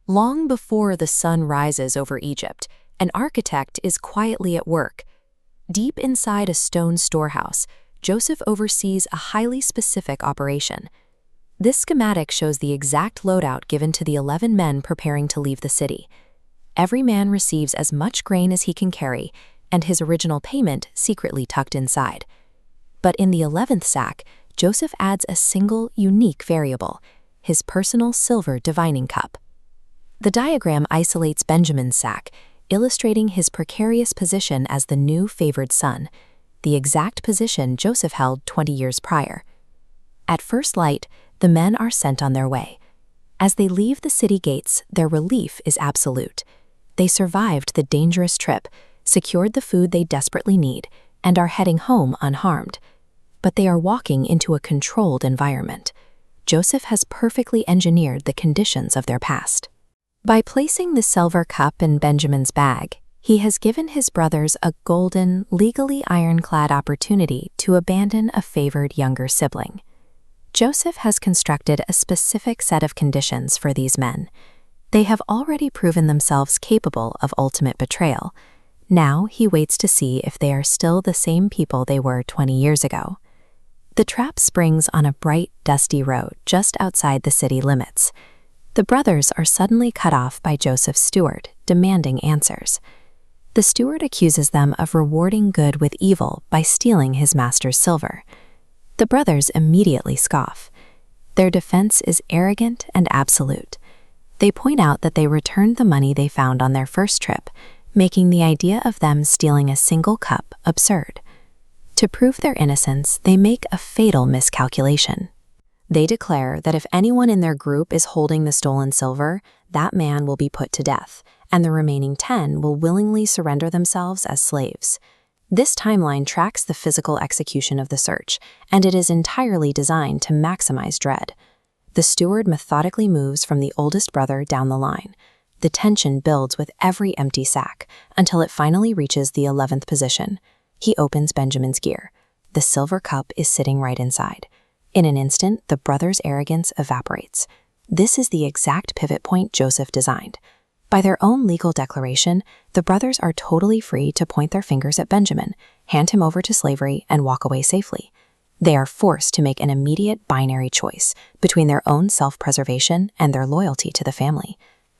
Long before the sun rises over Egypt, an architect is quietly at work. Deep inside a stone storehouse, Joseph oversees a highly specific operation. This schematic shows the exact loadout given to the 11 men preparing to leave the city. Every man receives as much grain as he can carry, and his original payment secretly tucked inside. But in the 11th sack, Joseph adds a single, unique variable, his personal silver divining cup. The diagram isolates Benjamin's sack, illustrating his precarious position as the new favored son, the exact position Joseph held 20 years prior. At first light, the men are sent on their way. As they leave the city gates, their relief is absolute. They survived the dangerous trip, secured the food they desperately need, and are heading home unharmed. But they are walking into a controlled environment. Joseph has perfectly engineered the conditions of their past. By placing the silver cup in Benjamin's bag, he has given his brothers a golden, legally ironclad opportunity to abandon a favored younger sibling. Joseph has constructed a specific set of conditions for these men. They have already proven themselves capable of ultimate betrayal. Now he waits to see if they are still the same people they were 20 years ago. The trap springs on a bright, dusty road just outside the city limits. The brothers are suddenly cut off by Joseph's steward, demanding answers. The steward accuses them of rewarding good with evil by stealing his master's silver. The brothers immediately scoff. Their defense is arrogant and absolute. They point out that they returned the money they found on their first trip, making the idea of them stealing a single cup absurd. To prove their innocence, they make a fatal miscalculation. They declare that if anyone in their group is holding the stolen silver, that man will be put to death, and the remaining 10 will willingly surrender themselves as slaves. This timeline tracks the physical execution of the search, and it is entirely designed to maximize dread. The steward methodically moves from the oldest brother down the line. The tension builds with every empty sack, until it finally reaches the 11th position. He opens Benjamin's gear. The silver cup is sitting right inside. In an instant, the brothers' arrogance evaporates. This is the exact pivot point Joseph designed. By their own legal declaration, the brothers are totally free to point their fingers at Benjamin, hand him over to slavery, and walk away safely. They are forced to make an immediate binary choice between their own self-preservation and their loyalty to the family.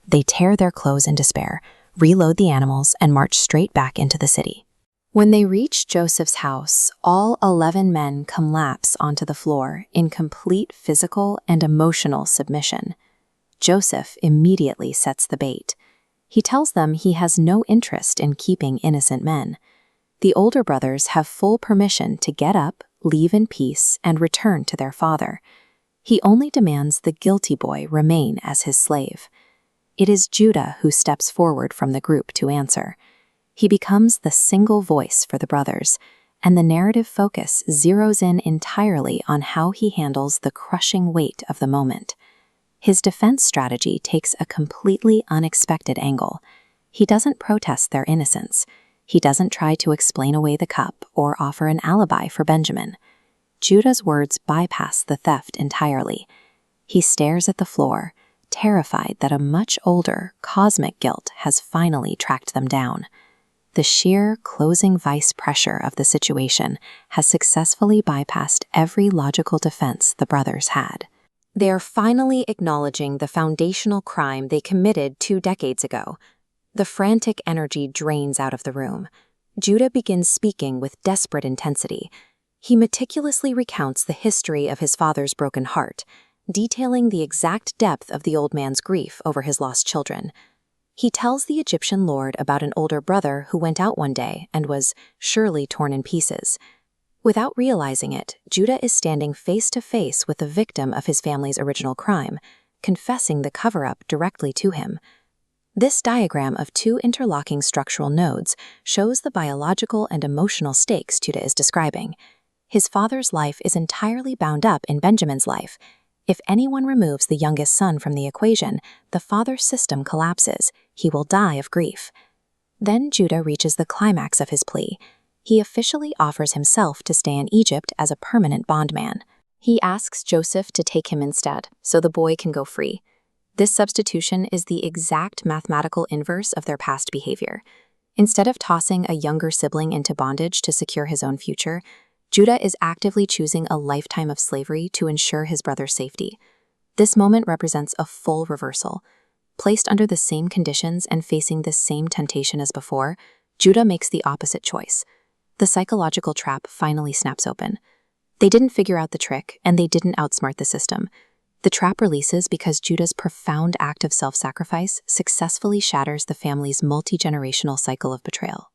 They tear their clothes in despair, reload the animals, and march straight back into the city. When they reach Joseph's house, all 11 men collapse onto the floor in complete physical and emotional submission. Joseph immediately sets the bait. He tells them he has no interest in keeping innocent men. The older brothers have full permission to get up, leave in peace, and return to their father. He only demands the guilty boy remain as his slave. It is Judah who steps forward from the group to answer. He becomes the single voice for the brothers, and the narrative focus zeroes in entirely on how he handles the crushing weight of the moment. His defense strategy takes a completely unexpected angle. He doesn't protest their innocence. He doesn't try to explain away the cup or offer an alibi for Benjamin. Judah's words bypass the theft entirely. He stares at the floor, terrified that a much older, cosmic guilt has finally tracked them down. The sheer closing vice pressure of the situation has successfully bypassed every logical defense the brothers had. They are finally acknowledging the foundational crime they committed 2 decades ago. The frantic energy drains out of the room. Judah begins speaking with desperate intensity. He meticulously recounts the history of his father's broken heart, detailing the exact depth of the old man's grief over his lost children. He tells the Egyptian lord about an older brother who went out one day and was surely torn in pieces. Without realizing it, Judah is standing face to face with the victim of his family's original crime, confessing the cover-up directly to him. This diagram of 2 interlocking structural nodes shows the biological and emotional stakes Judah is describing. His father's life is entirely bound up in Benjamin's life. If anyone removes the youngest son from the equation, the father's system collapses. He will die of grief. Then Judah reaches the climax of his plea. He officially offers himself to stay in Egypt as a permanent bondman. He asks Joseph to take him instead, so the boy can go free. This substitution is the exact mathematical inverse of their past behavior. Instead of tossing a younger sibling into bondage to secure his own future, Judah is actively choosing a lifetime of slavery to ensure his brother's safety. This moment represents a full reversal. Placed under the same conditions and facing the same temptation as before, Judah makes the opposite choice. The psychological trap finally snaps open. They didn't figure out the trick, and they didn't outsmart the system. The trap releases because Judah's profound act of self-sacrifice successfully shatters the family's multi-generational cycle of betrayal.